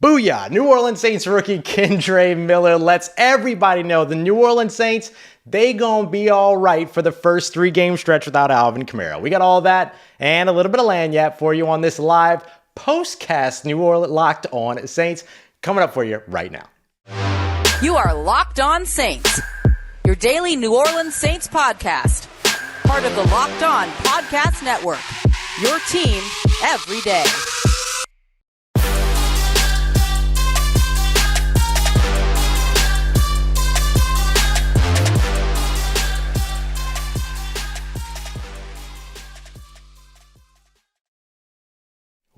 Booyah! New Orleans Saints rookie Kendre Miller lets everybody know the New Orleans Saints, they gonna be all right for the first 3-game stretch without Alvin Kamara. We got all that and a little bit of lagniappe for you on this live postcast New Orleans Locked On Saints coming up for you right now. You are Locked On Saints, your daily New Orleans Saints podcast, part of the Locked On Podcast Network, your team every day.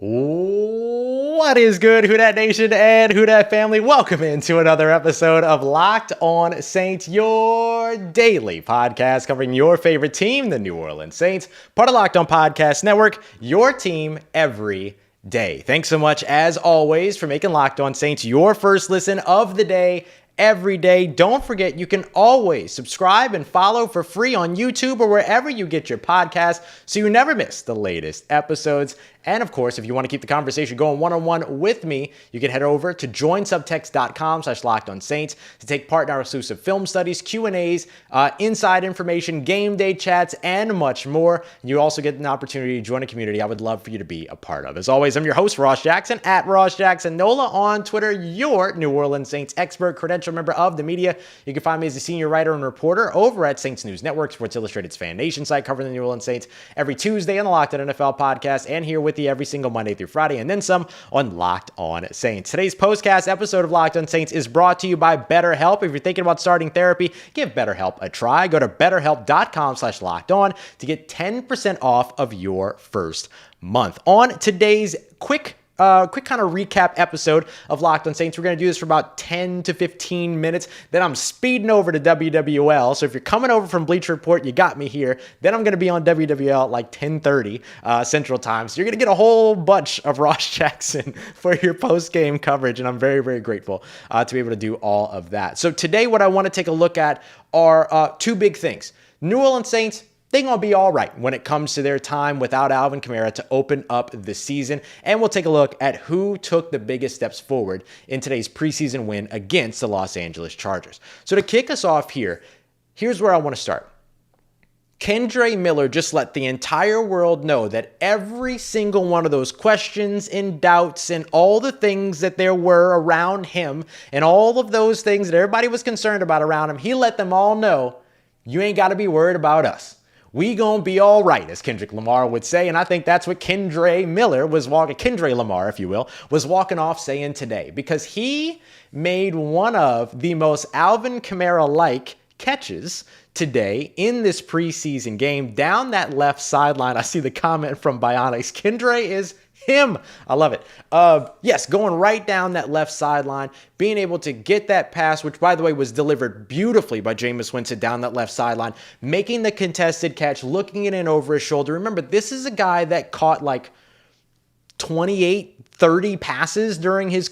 What is good, Who Dat Nation and Who Dat family? Welcome into another episode of Locked On Saints, your daily podcast covering your favorite team, the New Orleans Saints, part of Locked On Podcast Network, your team every day. Thanks so much, as always, for making Locked On Saints your first listen of the day every day. Don't forget, you can always subscribe and follow for free on YouTube or wherever you get your podcasts so you never miss the latest episodes. And of course, if you want to keep the conversation going one-on-one with me, you can head over to joinsubtext.com/LockedOnSaints to take part in our exclusive film studies, Q&As, inside information, game day chats, and much more. You also get an opportunity to join a community I would love for you to be a part of. As always, I'm your host, Ross Jackson, at Ross Jackson Nola on Twitter, your New Orleans Saints expert, credential member of the media. You can find me as a senior writer and reporter over at Saints News Network, Sports Illustrated's Fan Nation site, covering the New Orleans Saints every Tuesday on the Locked On NFL podcast, and here with you every single Monday through Friday, and then some on Locked On Saints. Today's postcast episode of Locked On Saints is brought to you by BetterHelp. If you're thinking about starting therapy, give BetterHelp a try. Go to betterhelp.com/lockedon to get 10% off of your first month. On today's quick kind of recap episode of Locked On Saints. We're going to do this for about 10 to 15 minutes. Then I'm speeding over to WWL. So if you're coming over from Bleacher Report, you got me here. Then I'm going to be on WWL at like 10:30 Central Time. So you're going to get a whole bunch of Ross Jackson for your post-game coverage. And I'm very, very grateful to be able to do all of that. So today what I want to take a look at are two big things. New Orleans Saints, they're going to be all right when it comes to their time without Alvin Kamara to open up the season. And we'll take a look at who took the biggest steps forward in today's preseason win against the Los Angeles Chargers. So to kick us off here, here's where I want to start. Kendre Miller just let the entire world know that every single one of those questions and doubts and all the things that there were around him and all of those things that everybody was concerned about around him, he let them all know, you ain't got to be worried about us. We gonna be all right, as Kendrick Lamar would say, and I think that's what Kendre Lamar, if you will, was walking off saying today, because he made one of the most Alvin Kamara-like catches today in this preseason game down that left sideline. I see the comment from Bionics. Kendre is him. I love it. Yes, going right down that left sideline, being able to get that pass, which, by the way, was delivered beautifully by Jameis Winston down that left sideline, making the contested catch, looking it in over his shoulder. Remember, this is a guy that caught like 28, 30 passes during his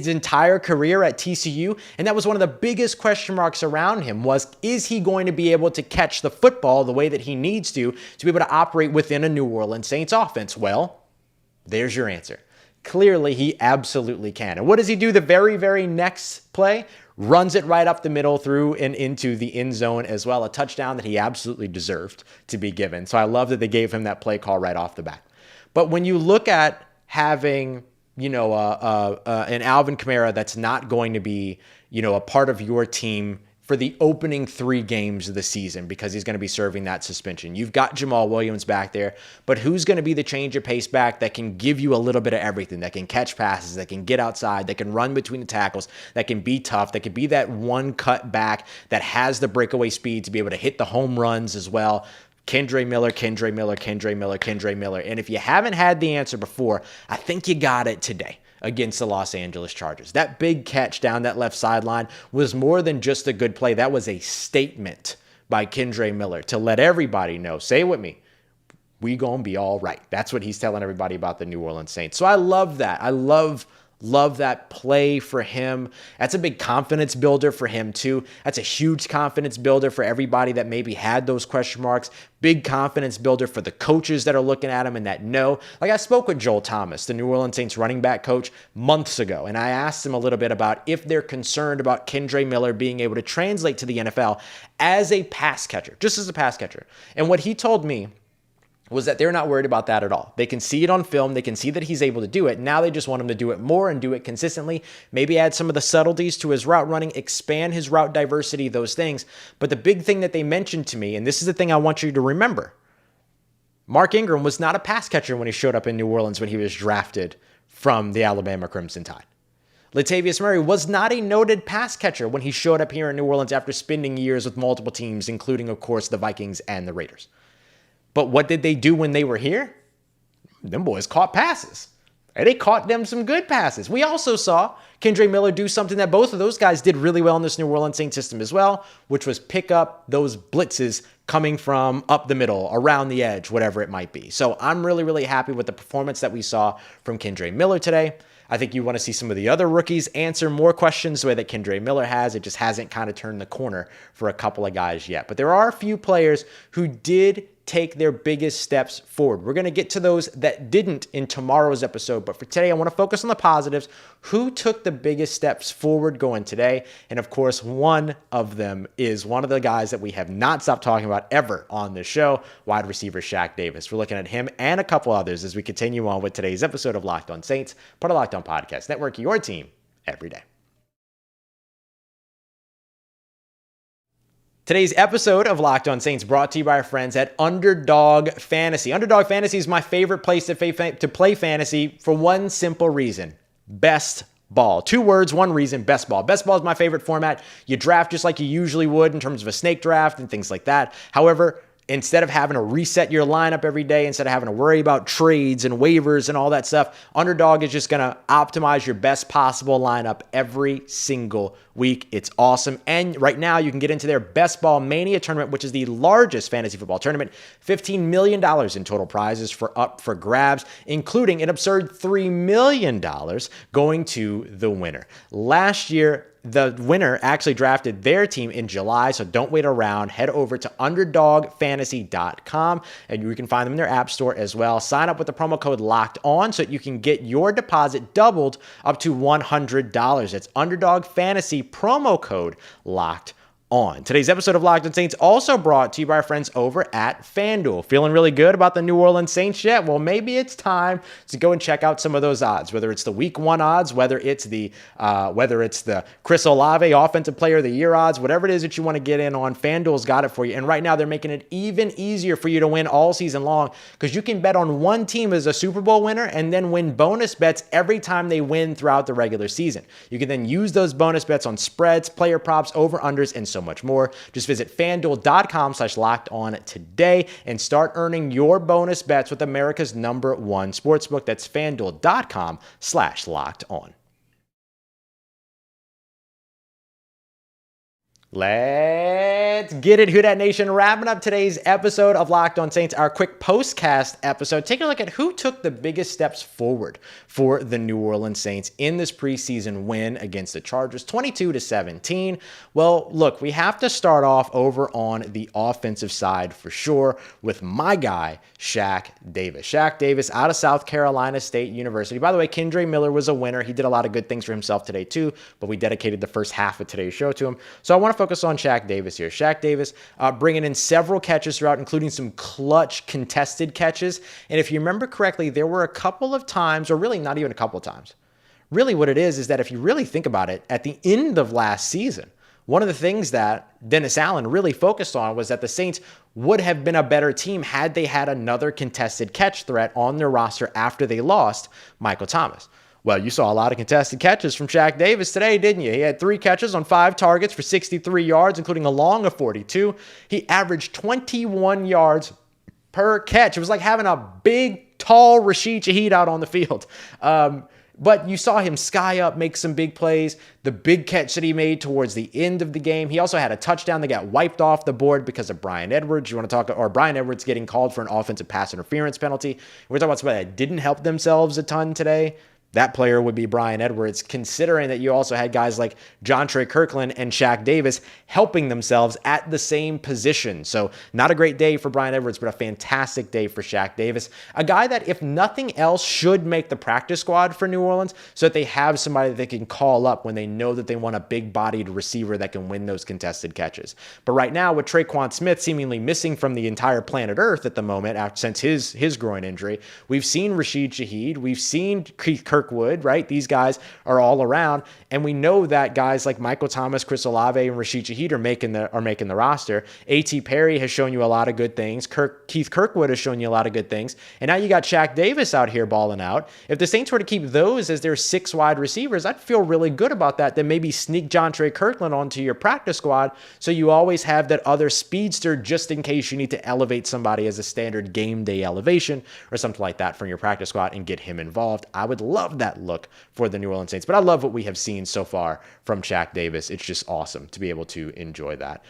entire career at TCU, and that was one of the biggest question marks around him was, is he going to be able to catch the football the way that he needs to be able to operate within a New Orleans Saints offense? Well, there's your answer. Clearly, he absolutely can. And what does he do the very, very next play? Runs it right up the middle through and into the end zone as well. A touchdown that he absolutely deserved to be given. So I love that they gave him that play call right off the bat. But when you look at having an Alvin Kamara that's not going to be, a part of your team for the opening 3 games of the season because he's going to be serving that suspension. You've got Jamaal Williams back there, but who's going to be the change of pace back that can give you a little bit of everything, that can catch passes, that can get outside, that can run between the tackles, that can be tough, that can be that one cut back that has the breakaway speed to be able to hit the home runs as well? Kendre Miller. And if you haven't had the answer before, I think you got it today against the Los Angeles Chargers. That big catch down that left sideline was more than just a good play. That was a statement by Kendre Miller to let everybody know, say it with me, we gonna be all right. That's what he's telling everybody about the New Orleans Saints. So I love that. I love Love that play for him. That's a big confidence builder for him too. That's a huge confidence builder for everybody that maybe had those question marks. Big confidence builder for the coaches that are looking at him and that know. Like I spoke with Joel Thomas, the New Orleans Saints running back coach, months ago, and I asked him a little bit about if they're concerned about Kendre Miller being able to translate to the NFL as a pass catcher, just as a pass catcher. And what he told me was that they're not worried about that at all. They can see it on film. They can see that he's able to do it. Now they just want him to do it more and do it consistently. Maybe add some of the subtleties to his route running, expand his route diversity, those things. But the big thing that they mentioned to me, and this is the thing I want you to remember, Mark Ingram was not a pass catcher when he showed up in New Orleans when he was drafted from the Alabama Crimson Tide. Latavius Murray was not a noted pass catcher when he showed up here in New Orleans after spending years with multiple teams, including, of course, the Vikings and the Raiders. But what did they do when they were here? Them boys caught passes. They caught them some good passes. We also saw Kendre Miller do something that both of those guys did really well in this New Orleans Saints system as well, which was pick up those blitzes coming from up the middle, around the edge, whatever it might be. So I'm really, really happy with the performance that we saw from Kendre Miller today. I think you want to see some of the other rookies answer more questions the way that Kendre Miller has. It just hasn't kind of turned the corner for a couple of guys yet. But there are a few players who did take their biggest steps forward. We're going to get to those that didn't in tomorrow's episode, but for today, I want to focus on the positives. Who took the biggest steps forward going today? And of course, one of them is one of the guys that we have not stopped talking about ever on this show, wide receiver Shaq Davis. We're looking at him and a couple others as we continue on with today's episode of Locked On Saints, part of Locked On Podcast Network, your team every day. Today's episode of Locked On Saints brought to you by our friends at Underdog Fantasy. Underdog Fantasy is my favorite place to play fantasy for one simple reason: best ball. 2 words, 1 reason: best ball. Best ball is my favorite format. You draft just like you usually would in terms of a snake draft and things like that. However, instead of having to reset your lineup every day, instead of having to worry about trades and waivers and all that stuff, Underdog is just going to optimize your best possible lineup every single week. It's awesome. And right now you can get into their Best Ball Mania tournament, which is the largest fantasy football tournament. $15 million in total prizes up for grabs, including an absurd $3 million going to the winner. Last year, the winner actually drafted their team in July, so don't wait around. Head over to underdogfantasy.com, and you can find them in their app store as well. Sign up with the promo code Locked On so that you can get your deposit doubled up to $100. It's Underdog Fantasy, promo code Locked On. Today's episode of Locked On Saints also brought to you by our friends over at FanDuel. Feeling really good about the New Orleans Saints yet? Well, maybe it's time to go and check out some of those odds, whether it's the Week 1 odds, whether it's the Chris Olave Offensive Player of the Year odds, whatever it is that you want to get in on, FanDuel's got it for you. And right now, they're making it even easier for you to win all season long because you can bet on one team as a Super Bowl winner and then win bonus bets every time they win throughout the regular season. You can then use those bonus bets on spreads, player props, over-unders, and so much more. Just visit FanDuel.com/LockedOn today and start earning your bonus bets with America's #1 sportsbook. That's FanDuel.com/LockedOn. Let's get it, Who Dat Nation. Wrapping up today's episode of Locked On Saints, our quick postcast episode, taking a look at who took the biggest steps forward for the New Orleans Saints in this preseason win against the Chargers, 22-17. Well, look, we have to start off over on the offensive side for sure with my guy, Shaq Davis. Shaq Davis out of South Carolina State University. By the way, Kendre Miller was a winner. He did a lot of good things for himself today too, but we dedicated the first half of today's show to him. So I want to focus on Shaq Davis here. Shaq Davis bringing in several catches throughout, including some clutch contested catches. And if you remember correctly, there were a couple of times, or really not even a couple of times. Really what it is that if you really think about it, at the end of last season, one of the things that Dennis Allen really focused on was that the Saints would have been a better team had they had another contested catch threat on their roster after they lost Michael Thomas. Well, you saw a lot of contested catches from Shaq Davis today, didn't you? He had 3 catches on 5 targets for 63 yards, including a long of 42. He averaged 21 yards per catch. It was like having a big, tall Rashid Shaheed out on the field. But you saw him sky up, make some big plays. The big catch that he made towards the end of the game. He also had a touchdown that got wiped off the board because of Bryan Edwards. Bryan Edwards getting called for an offensive pass interference penalty. We're talking about somebody that didn't help themselves a ton today. That player would be Bryan Edwards, considering that you also had guys like Jontre Kirkland and Shaq Davis helping themselves at the same position. So not a great day for Bryan Edwards, but a fantastic day for Shaq Davis. A guy that, if nothing else, should make the practice squad for New Orleans so that they have somebody that they can call up when they know that they want a big-bodied receiver that can win those contested catches. But right now, with Traquan Smith seemingly missing from the entire planet Earth at the moment since his groin injury, we've seen Rashid Shaheed, we've seen Keith Kirkwood, right? These guys are all around, and we know that guys like Michael Thomas, Chris Olave, and Rashid Shaheed are making the roster. A.T. Perry has shown you a lot of good things. Keith Kirkwood has shown you a lot of good things, and now you got Shaq Davis out here balling out. If the Saints were to keep those as their 6 wide receivers, I'd feel really good about that. Then maybe sneak Jontre Kirkland onto your practice squad so you always have that other speedster just in case you need to elevate somebody as a standard game day elevation or something like that from your practice squad and get him involved. I would love that look for the New Orleans Saints, but I love what we have seen so far from Shaq Davis. It's just awesome to be able to enjoy that.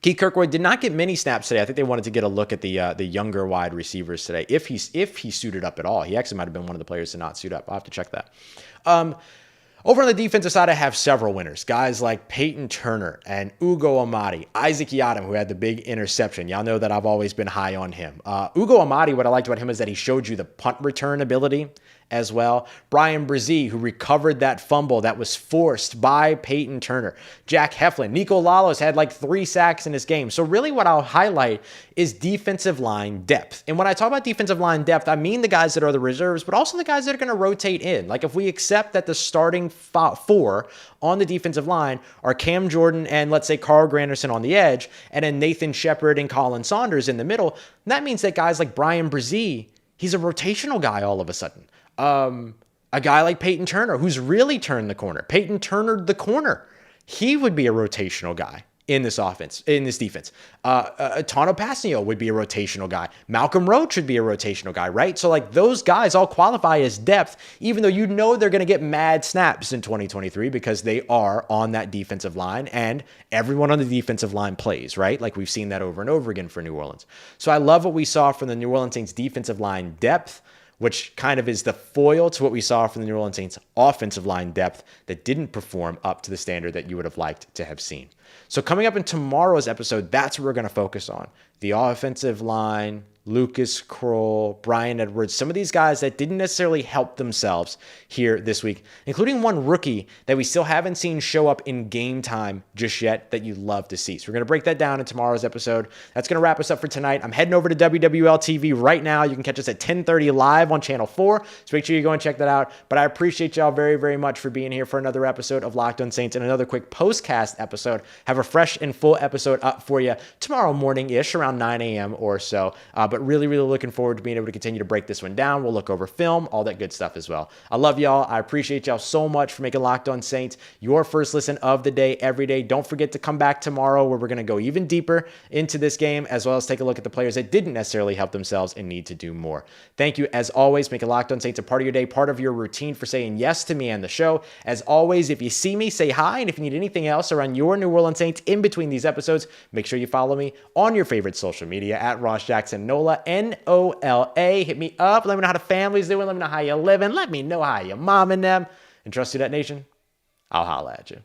Keith Kirkwood did not get many snaps today. I think they wanted to get a look at the younger wide receivers today, if he suited up at all. He actually might have been one of the players to not suit up. I'll have to check that. Over on the defensive side, I have several winners. Guys like Peyton Turner and Ugo Amadi, Isaac Yiadom, who had the big interception. Y'all know that I've always been high on him. Ugo Amadi, what I liked about him is that he showed you the punt return ability as well. Brian Brzee, who recovered that fumble that was forced by Peyton Turner. Jack Heflin. Nico Lalos had like 3 sacks in this game. So really what I'll highlight is defensive line depth. And when I talk about defensive line depth, I mean the guys that are the reserves, but also the guys that are going to rotate in. Like if we accept that the starting 4 on the defensive line are Cam Jordan and let's say Carl Granderson on the edge, and then Nathan Shepard and Colin Saunders in the middle, that means that guys like Brian Brzee, he's a rotational guy all of a sudden. A guy like Peyton Turner, who's really turned the corner. Peyton Turner, the corner. He would be a rotational guy in this offense, in this defense. Tano Pasnio would be a rotational guy. Malcolm Roach would be a rotational guy, right? So like those guys all qualify as depth, even though you know they're going to get mad snaps in 2023 because they are on that defensive line and everyone on the defensive line plays, right? Like we've seen that over and over again for New Orleans. So I love what we saw from the New Orleans Saints defensive line depth, which kind of is the foil to what we saw from the New Orleans Saints offensive line depth that didn't perform up to the standard that you would have liked to have seen. So coming up in tomorrow's episode, that's what we're going to focus on. The offensive line, Lucas Kroll, Bryan Edwards, some of these guys that didn't necessarily help themselves here this week, including one rookie that we still haven't seen show up in game time just yet that you'd love to see. So we're going to break that down in tomorrow's episode. That's going to wrap us up for tonight. I'm heading over to WWL TV right now. You can catch us at 10:30 live on Channel 4. So make sure you go and check that out. But I appreciate y'all very, very much for being here for another episode of Locked On Saints and another quick postcast episode. Have a fresh and full episode up for you tomorrow morning-ish around 9 a.m. or so. But really, really looking forward to being able to continue to break this one down. We'll look over film, all that good stuff as well. I love y'all. I appreciate y'all so much for making Locked On Saints your first listen of the day every day. Don't forget to come back tomorrow where we're going to go even deeper into this game as well as take a look at the players that didn't necessarily help themselves and need to do more. Thank you as always. Making Locked On Saints a part of your day, part of your routine for saying yes to me and the show. As always, if you see me, say hi. And if you need anything else around your New Orleans Saints in between these episodes, make sure you follow me on your favorite social media at Ross Jackson Nola, Nola. Hit me up. Let me know how the family's doing. Let me know how you're living. Let me know how you're momming them. And trust Who Dat Nation, I'll holla at you.